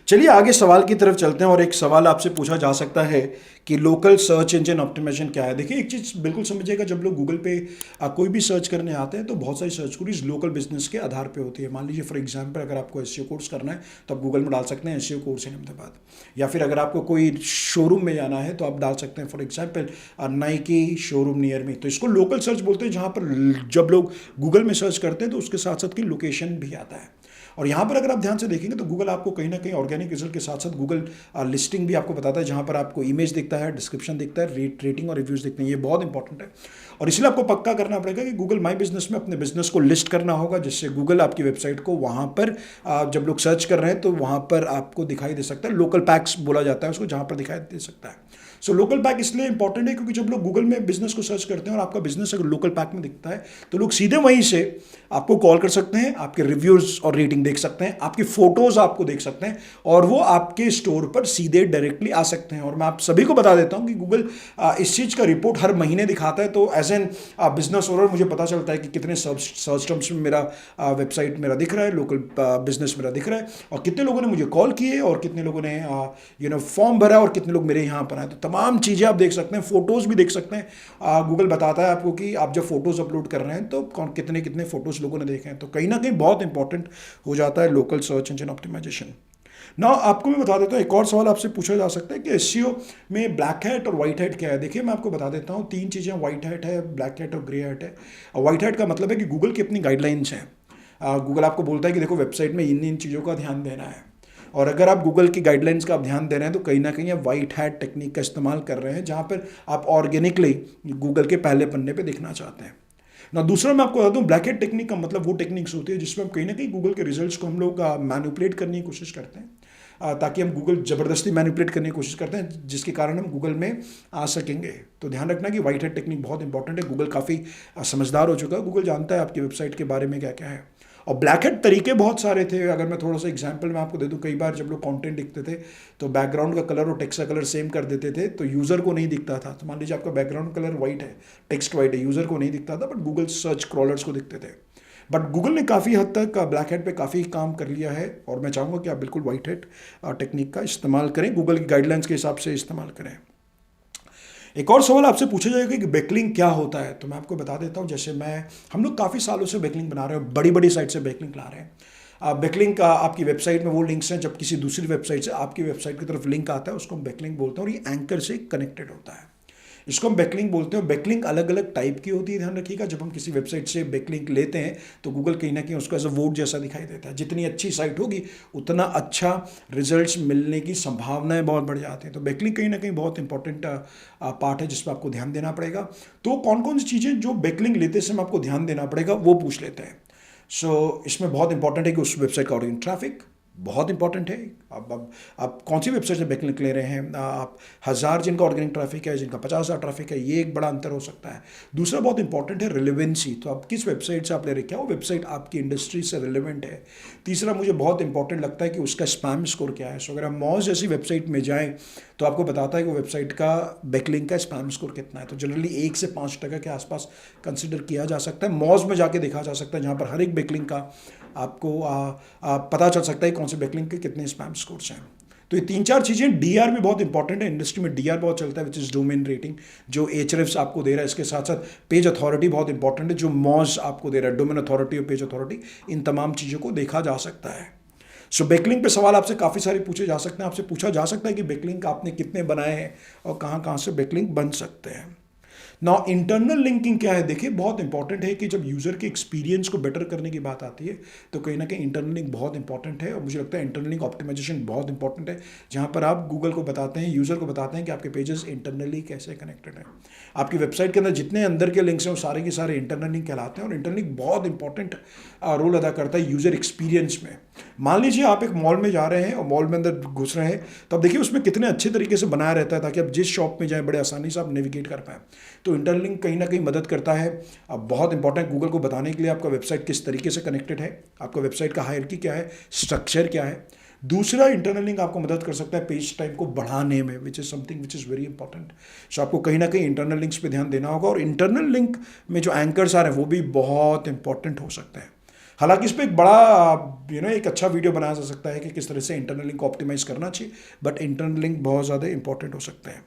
चलिए आगे सवाल की तरफ चलते हैं और एक सवाल आपसे पूछा जा सकता है कि लोकल सर्च इंजन ऑप्टिमाइजेशन क्या है। देखिए एक चीज़ बिल्कुल समझिएगा, जब लोग गूगल पे कोई भी सर्च करने आते हैं तो बहुत सारी सर्च क्वेरीज लोकल बिजनेस के आधार पे होती है। मान लीजिए फॉर एग्जांपल अगर आपको एसईओ कोर्स करना है तो आप गूगल में डाल सकते हैं एसईओ कोर्स इन अहमदाबाद, या फिर अगर आपको कोई शोरूम में जाना है तो आप डाल सकते हैं for example Nike showroom near me. तो इसको लोकल सर्च बोलते हैं, जहाँ पर जब लोग गूगल में सर्च करते हैं तो उसके साथ साथ की लोकेशन भी आता है। और यहाँ पर अगर आप ध्यान से देखेंगे तो गूगल आपको कहीं ना कहीं ऑर्गेनिक रिजल्ट के साथ साथ गूगल लिस्टिंग भी आपको बताता है, जहाँ पर आपको इमेज दिखता है, डिस्क्रिप्शन दिखता है, रेटिंग और रिव्यूज़ दिखते हैं। ये बहुत इंपॉर्टेंट है और इसलिए आपको पक्का करना पड़ेगा कि गूगल माई बिजनेस में अपने बिजनेस को लिस्ट करना होगा, जिससे गूगल आपकी वेबसाइट को वहाँ पर जब लोग सर्च कर रहे हैं तो वहाँ पर आपको दिखाई दे सकता है। लोकल पैक्स बोला जाता है उसको, जहाँ पर दिखाई दे सकता है। सो लोकल पैक इसलिए इंपॉर्टेंट है क्योंकि जब लोग गूगल में बिजनेस को सर्च करते हैं और आपका बिजनेस अगर लोकल पैक में दिखता है तो लोग सीधे वहीं से आपको कॉल कर सकते हैं, आपके रिव्यूज़ और रेटिंग देख सकते हैं, आपकी फ़ोटोज़ आपको देख सकते हैं और वो आपके स्टोर पर सीधे डायरेक्टली आ सकते हैं। और मैं आप सभी को बता देता हूं कि गूगल इस चीज़ का रिपोर्ट हर महीने दिखाता है। तो एज एन बिजनेस ओनर मुझे पता चलता है कि कितने सर्च टर्म्स में मेरा वेबसाइट मेरा दिख रहा है, लोकल बिजनेस मेरा दिख रहा है, और कितने लोगों ने मुझे कॉल किए और कितने लोगों ने फॉर्म भरा और कितने लोग मेरे यहाँ पर आए। तो तमाम चीज़ें आप देख सकते हैं, फ़ोटोज़ भी देख सकते हैं। गूगल बताता है आपको कि आप जब फ़ोटोज़ अपलोड कर रहे हैं तो कितने कितने फ़ोटोज़ लोगों ने देखे हैं। तो कहीं ना कहीं बहुत इंपॉर्टेंट हो जाता है लोकल सर्च इंजन ऑप्टिमाइजेशन। ना आपको मैं बता देता हूँ, एक और सवाल आपसे पूछा जा सकता है कि एसईओ में ब्लैक हैट और वाइट हैट क्या है। देखिए मैं आपको बता देता हूँ, तीन चीज़ें, वाइट हैट है, ब्लैक हैट और ग्रे हैट है। वाइट हैट का मतलब है कि गूगल की अपनी गाइडलाइंस हैं। गूगल आपको बोलता है कि देखो वेबसाइट में इन इन चीज़ों का ध्यान देना है, और अगर आप गूगल की गाइडलाइंस का आप ध्यान दे रहे हैं तो कहीं ना कहीं आप वाइट हैट टेक्निक का इस्तेमाल कर रहे हैं, जहाँ पर आप ऑर्गेनिकली गूगल के पहले पन्ने पे दिखना चाहते हैं ना। दूसरा मैं आपको बता दूं, ब्लैक हैट टेक्निक का मतलब वो टेक्निक्स होती है जिसमें हम कहीं ना कहीं गूगल के रिजल्ट्स को हम लोग मैनिपुलेट करने की कोशिश करते हैं, ताकि हम गूगल ज़बरदस्ती मैनिपुलेट करने की कोशिश करते हैं जिसके कारण हम गूगल में आ सकेंगे। तो ध्यान रखना कि वाइट हैट टेक्निक बहुत इंपॉर्टेंट है। गूगल काफ़ी समझदार हो चुका है, गूगल जानता है आपकी वेबसाइट के बारे में क्या क्या है। और ब्लैक हेड तरीके बहुत सारे थे। अगर मैं थोड़ा सा एग्जांपल मैं आपको दे दूं, कई बार जब लोग कंटेंट लिखते थे तो बैकग्राउंड का कलर और टेक्स्ट का कलर सेम कर देते थे तो यूज़र को नहीं दिखता था। तो मान लीजिए आपका बैकग्राउंड कलर वाइट है, टेक्स्ट वाइट है, यूज़र को नहीं दिखता था, बट गूगल सर्च क्रॉलर्स को दिखते थे। बट गूगल ने काफ़ी हद तक ब्लैक हेड पे काफ़ी काम कर लिया है, और मैं चाहूँगा कि आप बिल्कुल वाइट हेड टेक्निक का इस्तेमाल करें, गूगल की गाइडलाइंस के हिसाब से इस्तेमाल करें। एक और सवाल आपसे पूछा जाएगा कि बैकलिंक क्या होता है। तो मैं आपको बता देता हूँ, जैसे हम लोग काफ़ी सालों से बैकलिंक बना रहे हैं, बड़ी बड़ी साइट से बैकलिंक ला रहे हैं। बैकलिंक आपकी वेबसाइट में वो लिंक्स हैं, जब किसी दूसरी वेबसाइट से आपकी वेबसाइट की तरफ लिंक आता है उसको हम बैकलिंक बोलते हैं, और ये एंकर से कनेक्टेड होता है, इसको हम बैकलिंक बोलते हैं। बैकलिंक अलग अलग टाइप की होती है, ध्यान रखिएगा। जब हम किसी वेबसाइट से बैकलिंक लेते हैं तो गूगल कहीं ना कहीं उसको एज अ वोट जैसा दिखाई देता है। जितनी अच्छी साइट होगी उतना अच्छा रिजल्ट्स मिलने की संभावनाएं बहुत बढ़ जाती हैं। तो बैकलिंक कहीं ना कहीं बहुत इंपॉर्टेंट पार्ट है जिस पर आपको ध्यान देना पड़ेगा। तो कौन कौन सी चीज़ें जो बैकलिंक लेते समय आपको ध्यान देना पड़ेगा वो पूछ लेते हैं। इसमें बहुत इंपॉर्टेंट है कि उस वेबसाइट का ऑर्गेनिक ट्रैफिक बहुत इंपॉर्टेंट है। अब आप कौन सी वेबसाइट से बैकलिंक ले रहे हैं, आप 1000 जिनका ऑर्गेनिक ट्रैफिक है, जिनका 50,000 ट्रैफिक है, ये एक बड़ा अंतर हो सकता है। दूसरा बहुत इंपॉर्टेंट है रिलेवेंसी, तो आप किस वेबसाइट से आप ले रहे हैं, क्या वो वेबसाइट आपकी इंडस्ट्री से रिलेवेंट है। तीसरा मुझे बहुत इंपॉर्टेंट लगता है कि उसका स्पैम स्कोर क्या है। सो अगर आप मॉज जैसी वेबसाइट में जाएँ तो आपको बताता है कि वो वेबसाइट का बैकलिंक का स्पैम स्कोर कितना है। तो जनरली 1 से 5% के आसपास कंसिडर किया जा सकता है। मॉज में जाके देखा जा सकता है, जहाँ पर हर एक बैकलिंक का आपको पता चल सकता है कौन से बैकलिंक के कितने स्पैम स्कोर्स हैं। तो ये 3-4 चीज़ें। डीआर भी बहुत इंपॉर्टेंट है, इंडस्ट्री में डीआर बहुत चलता है, विच इज़ डोमेन रेटिंग, जो एचरेफ्स आपको दे रहा है। इसके साथ साथ पेज अथॉरिटी बहुत इंपॉर्टेंट है, जो मॉज आपको दे रहा है, डोमेन अथॉरिटी और पेज अथॉरिटी। इन तमाम चीज़ों को देखा जा सकता है। बैकलिंक पे सवाल आपसे काफ़ी सारे पूछे जा सकते हैं। आपसे पूछा जा सकता है कि बैकलिंक आपने कितने बनाए हैं और कहाँ कहाँ से बैकलिंक बन सकते हैं। ना इंटरनल लिंकिंग क्या है। देखिए बहुत इंपॉर्टेंट है कि जब यूज़र के एक्सपीरियंस को बेटर करने की बात आती है तो कहीं ना कहीं इंटरनल लिंक बहुत इंपॉर्टेंट है, और मुझे लगता है इंटरनल लिंक ऑप्टिमाइजेशन बहुत इंपॉर्टेंट है, जहाँ पर आप गूगल को बताते हैं, यूज़र को बताते हैं कि आपके पेजेस इंटरनली कैसे कनेक्टेड हैं। आपकी वेबसाइट के अंदर जितने अंदर के लिंक्स हैं वो सारे के सारे इंटरनल लिंक कहलाते हैं, और इंटरनल लिंक बहुत इंपॉर्टेंट रोल अदा करता है यूज़र एक्सपीरियंस में। मान लीजिए आप एक मॉल में जा रहे हैं और मॉल में अंदर घुस रहे हैं, तो आप देखिए उसमें कितने अच्छे तरीके से बनाया रहता है ताकि आप जिस शॉप में जाएं बड़े आसानी से आप नेविगेट कर पाएँ। तो इंटरनल लिंक कहीं ना कहीं मदद करता है। अब बहुत इंपॉर्टेंट गूगल को बताने के लिए आपका वेबसाइट किस तरीके से कनेक्टेड है, आपका वेबसाइट का हायरार्की क्या है, स्ट्रक्चर क्या है। दूसरा इंटरनल लिंक आपको मदद कर सकता है पेज टाइम को बढ़ाने में, which is something which is very important. So आपको कहीं ना कहीं इंटरनल लिंक्स पे ध्यान देना होगा, और इंटरनल लिंक में जो एंकर्स आ रहे हैं वो भी बहुत इंपॉर्टेंट हो सकते हैं। हालांकि इस पर एक बड़ा एक अच्छा वीडियो बनाया जा सकता है कि किस तरह से इंटरनल लिंक को ऑप्टिमाइज करना चाहिए, बट इंटरनल लिंक बहुत ज़्यादा इंपॉर्टेंट हो सकते हैं।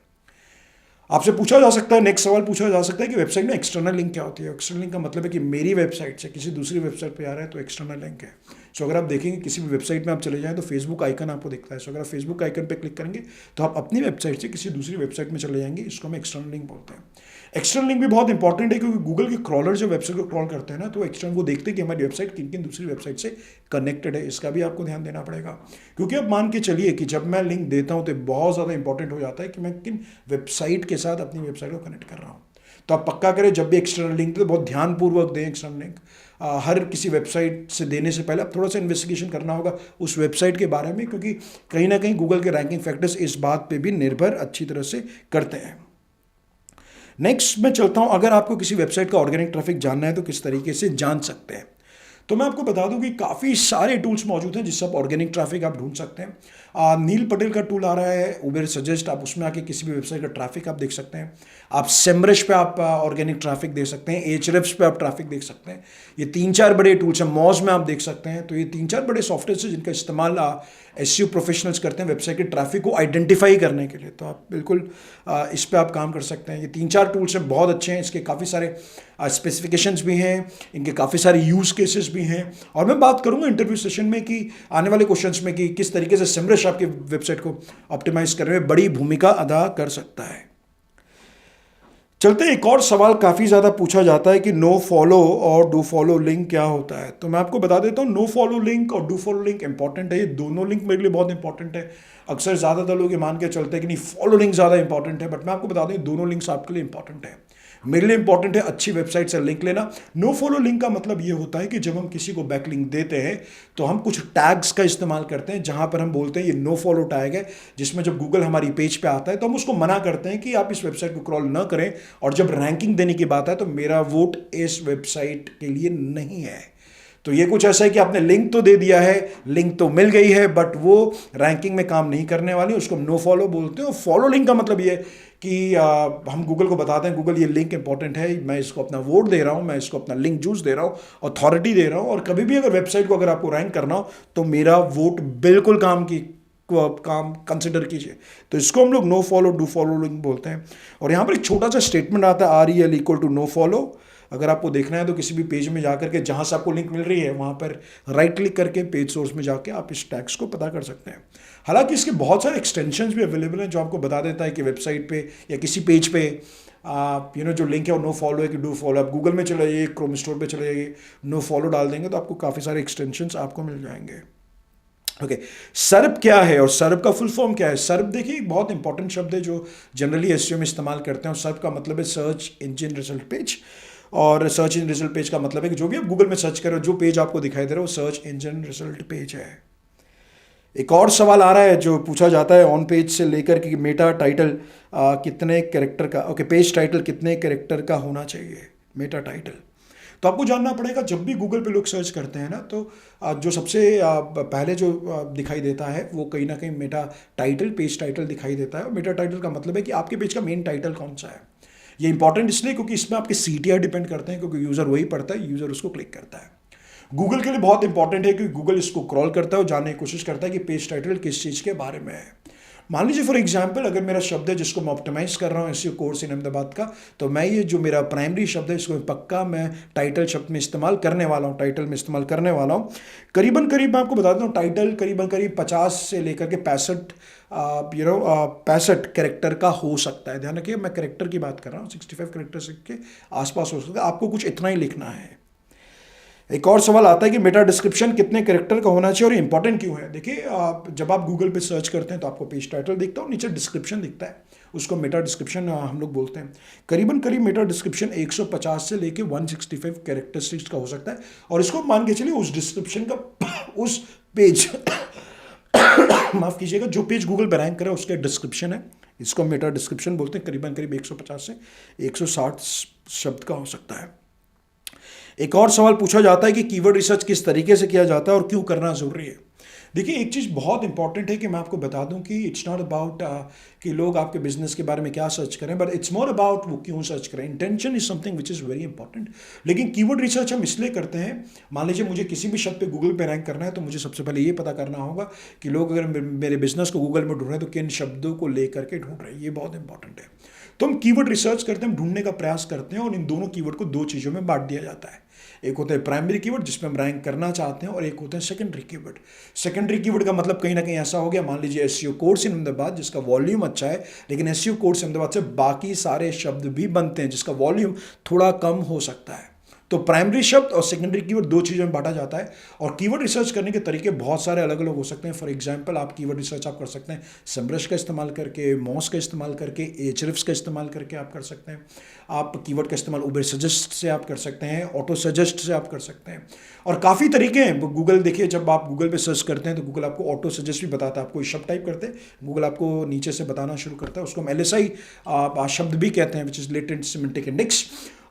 आपसे पूछा जा सकता है, नेक्स्ट सवाल पूछा जा सकता है कि वेबसाइट में एक्सटर्नल लिंक क्या होती है। एक्सटर्नल लिंक का मतलब है कि मेरी वेबसाइट से किसी दूसरी वेबसाइट पे आ रहा है तो एक्सटर्नल लिंक है। सो अगर आप देखेंगे किसी भी वेबसाइट में आप चले जाएं तो फेसबुक आइकन आपको दिखता है। सो अगर आप फेसबुक आइकन पे क्लिक करेंगे तो आप अपनी वेबसाइट से किसी दूसरी वेबसाइट में चले जाएंगे, इसको हम एक्सटर्नल लिंक बोलते हैं। एक्सटर्नल लिंक भी बहुत इंपॉर्टेंट है क्योंकि गूगल के क्रॉलर जो वेबसाइट को क्रॉल करते हैं ना, तो एक्सटर्नल वो देखते हैं कि हमारी वेबसाइट किन किन दूसरी वेबसाइट से कनेक्टेड है। इसका भी आपको ध्यान देना पड़ेगा, क्योंकि अब मान के चलिए कि जब मैं लिंक देता हूं तो बहुत ज़्यादा इंपॉर्टेंट हो जाता है कि मैं किन वेबसाइट के साथ अपनी वेबसाइट को कनेक्ट कर रहा हूँ। तो आप पक्का करें जब भी एक्सटर्नल लिंक तो बहुत ध्यानपूर्वक दें एक्सटर्नल लिंक। हर किसी वेबसाइट से देने से पहले आप थोड़ा सा इन्वेस्टिगेशन करना होगा उस वेबसाइट के बारे में, क्योंकि कहीं ना कहीं गूगल के रैंकिंग फैक्टर्स इस बात पे भी निर्भर अच्छी तरह से करते हैं। नेक्स्ट मैं चलता हूं, अगर आपको किसी वेबसाइट का ऑर्गेनिक ट्रैफिक जानना है तो किस तरीके से जान सकते हैं। तो मैं आपको बता दूं कि काफ़ी सारे टूल्स मौजूद हैं जिससे आप ऑर्गेनिक ट्रैफिक आप ढूंढ सकते हैं। नील पटेल का टूल आ रहा है उबेर सजेस्ट, आप उसमें आके किसी भी वेबसाइट का ट्रैफिक आप देख सकते हैं। आप सेमरश पे आप ऑर्गेनिक ट्रैफिक देख सकते हैं, एचरेफ्स पे आप ट्रैफिक देख सकते हैं। ये 3-4 बड़े टूल्स हैं। मॉज में आप देख सकते हैं। तो ये 3-4 बड़े सॉफ्टवेयर हैं जिनका इस्तेमाल एसईओ प्रोफेशनल्स करते हैं वेबसाइट के ट्रैफिक को आइडेंटिफाई करने के लिए। तो आप बिल्कुल इस पे आप काम कर सकते हैं। ये 3-4 टूल्स हैं, बहुत अच्छे हैं। इसके काफ़ी सारे स्पेसिफिकेशंस भी हैं, इनके काफ़ी सारे यूज़ केसेस भी हैं। और मैं बात करूंगा इंटरव्यू सेशन में कि आने वाले क्वेश्चंस में कि किस तरीके से सेमरश आपकी वेबसाइट को ऑप्टिमाइज करने में बड़ी भूमिका अदा कर सकता है। चलते एक और सवाल काफ़ी ज़्यादा पूछा जाता है कि नो फॉलो और डू फॉलो लिंक क्या होता है। तो मैं आपको बता देता हूँ, नो फॉलो लिंक और डू फॉलो लिंक इंपॉर्टेंट है। ये दोनों लिंक मेरे लिए बहुत इंपॉर्टेंट है। अक्सर ज़्यादातर लोग ये मान के चलते हैं कि नहीं फॉलो लिंक ज़्यादा इंपॉर्टेंट है, बट मैं आपको बता दूँ दोनों लिंक्स आपके लिए इंपॉर्टेंट है। मेरे लिए इंपॉर्टेंट है अच्छी वेबसाइट से लिंक लेना। नो फॉलो लिंक का मतलब ये होता है कि जब हम किसी को बैक लिंक देते हैं तो हम कुछ टैग्स का इस्तेमाल करते हैं, जहां पर हम बोलते हैं ये नो फॉलो टैग है, जिसमें जब गूगल हमारी पेज पे आता है तो हम उसको मना करते हैं कि आप इस वेबसाइट को क्रॉल ना करें। और जब रैंकिंग देने की बात है तो मेरा वोट इस वेबसाइट के लिए नहीं है। तो ये कुछ ऐसा है कि आपने लिंक तो दे दिया है, लिंक तो मिल गई है, बट वो रैंकिंग में काम नहीं करने वाली, उसको हम नो फॉलो बोलते हैं। और फॉलो लिंक का मतलब ये कि हम गूगल को बताते हैं गूगल ये लिंक इंपॉर्टेंट है, मैं इसको अपना वोट दे रहा हूँ, मैं इसको अपना लिंक जूस दे रहा हूँ, अथॉरिटी दे रहा हूँ। और कभी भी अगर वेबसाइट को अगर आपको रैंक करना हो तो मेरा वोट बिल्कुल काम कंसिडर कीजिए। तो इसको हम लोग no follow do follow link बोलते हैं। और यहाँ पर एक छोटा सा स्टेटमेंट आता है REL equal to no follow. अगर आपको देखना है तो किसी भी पेज में जाकर के जहाँ से आपको लिंक मिल रही है वहाँ पर राइट क्लिक करके पेज सोर्स में जाके आप इस टैग्स को पता कर सकते हैं। हालांकि इसके बहुत सारे एक्सटेंशंस भी अवेलेबल हैं जो आपको बता देता है कि वेबसाइट पे या किसी पेज पे आप जो लिंक है वो नो फॉलो है कि डू फॉलो। आप गूगल में चले जाइए, क्रोम स्टोर पे चले जाइए, नो फॉलो डाल देंगे तो आपको काफ़ी सारे एक्सटेंशंस आपको मिल जाएंगे। ओके, सर्प क्या है और सर्प का फुल फॉर्म क्या है? सर्प देखिए एक बहुत इंपॉर्टेंट शब्द है जो जनरली एसईओ में इस्तेमाल करते हैं। और सर्प का मतलब है सर्च इंजन रिजल्ट पेज। और सर्च इंजन रिजल्ट पेज का मतलब है कि जो भी आप गूगल में सर्च करो, जो पेज आपको दिखाई दे रहा है वो सर्च इंजन रिजल्ट पेज है। एक और सवाल आ रहा है जो पूछा जाता है ऑन पेज से लेकर कि मेटा टाइटल कितने कैरेक्टर का, ओके, पेज टाइटल कितने कैरेक्टर का होना चाहिए, मेटा टाइटल। तो आपको जानना पड़ेगा जब भी गूगल पे लोग सर्च करते हैं ना तो जो सबसे पहले जो दिखाई देता है वो कहीं ना कहीं मेटा टाइटल, पेज टाइटल दिखाई देता है। और मेटा टाइटल का मतलब है कि आपके पेज का मेन टाइटल कौन सा है। ये इंपॉर्टेंट इसलिए क्योंकि इसमें आपके CTR डिपेंड करते हैं, क्योंकि यूज़र वही पढ़ता है, यूज़र उसको क्लिक करता है। गूगल के लिए बहुत इंपॉर्टेंट है क्योंकि गूगल इसको क्रॉल करता है और जानने की कोशिश करता है कि पेज टाइटल किस चीज़ के बारे में है। मान लीजिए फॉर एग्जांपल अगर मेरा शब्द है जिसको मैं ऑप्टिमाइज कर रहा हूँ एसईओ कोर्स इन अहमदाबाद का, तो मैं ये जो मेरा प्राइमरी शब्द है इसको पक्का मैं टाइटल शब्द में इस्तेमाल करने वाला हूँ, टाइटल में इस्तेमाल करने वाला हूँ। करीबन करीब मैं आपको बता दूँ टाइटल करीबन करीब 50 से लेकर के 65 कैरेक्टर का हो सकता है। ध्यान रखिए मैं कैरेक्टर की बात कर रहा हूँ, 65 कैरेक्टर के आसपास हो सकता है। आपको कुछ इतना ही लिखना है। एक और सवाल आता है कि मेटा डिस्क्रिप्शन कितने कैरेक्टर का होना चाहिए और इंपॉर्टेंट क्यों है। देखिए जब आप गूगल पे सर्च करते हैं तो आपको पेज टाइटल दिखता है और नीचे डिस्क्रिप्शन दिखता है, उसको मेटा डिस्क्रिप्शन हम लोग बोलते हैं। करीबन करीब मेटा डिस्क्रिप्शन 150 से लेके 165 कैरेक्टरिस्टिक्स का हो सकता है। और इसको मान के चलिए उस डिस्क्रिप्शन का उस पेज माफ कीजिएगा, जो पेज गूगल पे रैंक करे उसका डिस्क्रिप्शन है, इसको मेटा डिस्क्रिप्शन बोलते हैं। करीबन करीब 150 से 160 शब्द का हो सकता है। एक और सवाल पूछा जाता है कि कीवर्ड रिसर्च किस तरीके से किया जाता है और क्यों करना जरूरी है। देखिए एक चीज़ बहुत इंपॉर्टेंट है कि मैं आपको बता दूं कि इट्स नॉट अबाउट कि लोग आपके बिजनेस के बारे में क्या सर्च करें, बट इट्स मोर अबाउट वो क्यों सर्च करें। Intention is something which is very important. लेकिन कीवर्ड रिसर्च हम इसलिए करते हैं, मान लीजिए मुझे किसी भी शब्द पे गूगल पे रैंक करना है तो मुझे सबसे पहले ये पता करना होगा कि लोग अगर मेरे बिजनेस को गूगल में ढूंढ रहे हैं तो किन शब्दों को लेकर के ढूंढ रहे हैं, ये बहुत इंपॉर्टेंट है। तो हम कीवर्ड रिसर्च करते हैं, हम ढूंढने का प्रयास करते हैं, और इन दोनों कीवर्ड को दो चीज़ों में बांट दिया जाता है। एक होता है प्राइमरी कीवर्ड जिसमें हम रैंक करना चाहते हैं, और एक होता है सेकेंडरी कीवर्ड। सेकेंडरी कीवर्ड का मतलब कहीं ना कहीं ऐसा हो गया, मान लीजिए एसईओ कोर्स इन अहमदाबाद जिसका वॉल्यूम अच्छा है, लेकिन एसईओ कोर्स अहमदाबाद से बाकी सारे शब्द भी बनते हैं जिसका वॉल्यूम थोड़ा कम हो सकता है। तो प्राइमरी शब्द और सेकेंडरी कीवर्ड दो चीज़ों में बांटा जाता है। और कीवर्ड रिसर्च करने के तरीके बहुत सारे अलग अलग हो सकते हैं। फॉर एग्जांपल आप कीवर्ड रिसर्च आप कर सकते हैं समरश का इस्तेमाल करके, मॉस का इस्तेमाल करके, एचरिफ्स का इस्तेमाल करके आप कर सकते हैं। आप कीवर्ड का इस्तेमाल उबर सजेस्ट से आप कर सकते हैं, ऑटो सजेस्ट से आप कर सकते हैं, और काफ़ी तरीके हैं। गूगल देखिए, जब आप गूगल पे सर्च करते हैं तो गूगल आपको ऑटो सजेस्ट भी बताता है। आप कोई शब्द टाइप करते हैं, गूगल आपको नीचे से बताना शुरू करता है, उसको हम एलएसआई शब्द भी कहते हैं, which is latent semantic index.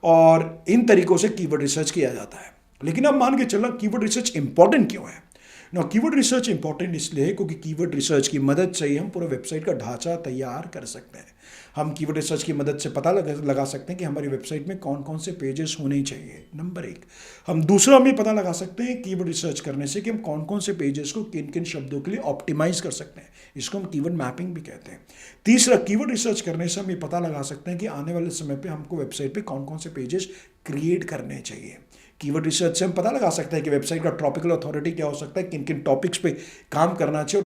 और इन तरीकों से कीवर्ड रिसर्च किया जाता है। लेकिन अब मान के चलना कीवर्ड रिसर्च इंपॉर्टेंट क्यों है ना। कीवर्ड रिसर्च इंपॉर्टेंट इसलिए है क्योंकि कीवर्ड रिसर्च की मदद से ही हम पूरा वेबसाइट का ढांचा तैयार कर सकते हैं। हम कीवर्ड रिसर्च की मदद से पता लगा सकते हैं कि हमारी वेबसाइट में कौन कौन से पेजेस होने चाहिए, नंबर एक। हम दूसरा हम ये पता लगा सकते हैं कीवर्ड रिसर्च करने से कि हम कौन कौन से पेजेस को किन किन शब्दों के लिए ऑप्टिमाइज कर सकते हैं, इसको हम कीवर्ड मैपिंग भी कहते हैं। तीसरा, कीवर्ड रिसर्च करने से हम ये पता लगा सकते हैं कि आने वाले समय पे हमको वेबसाइट पे कौन कौन से पेजेस क्रिएट करने चाहिए। कीवर्ड रिसर्च से हम पता लगा सकते हैं कि वेबसाइट का टॉपिकल अथॉरिटी क्या हो सकता है, किन किन टॉपिक्स पे काम करना चाहिए।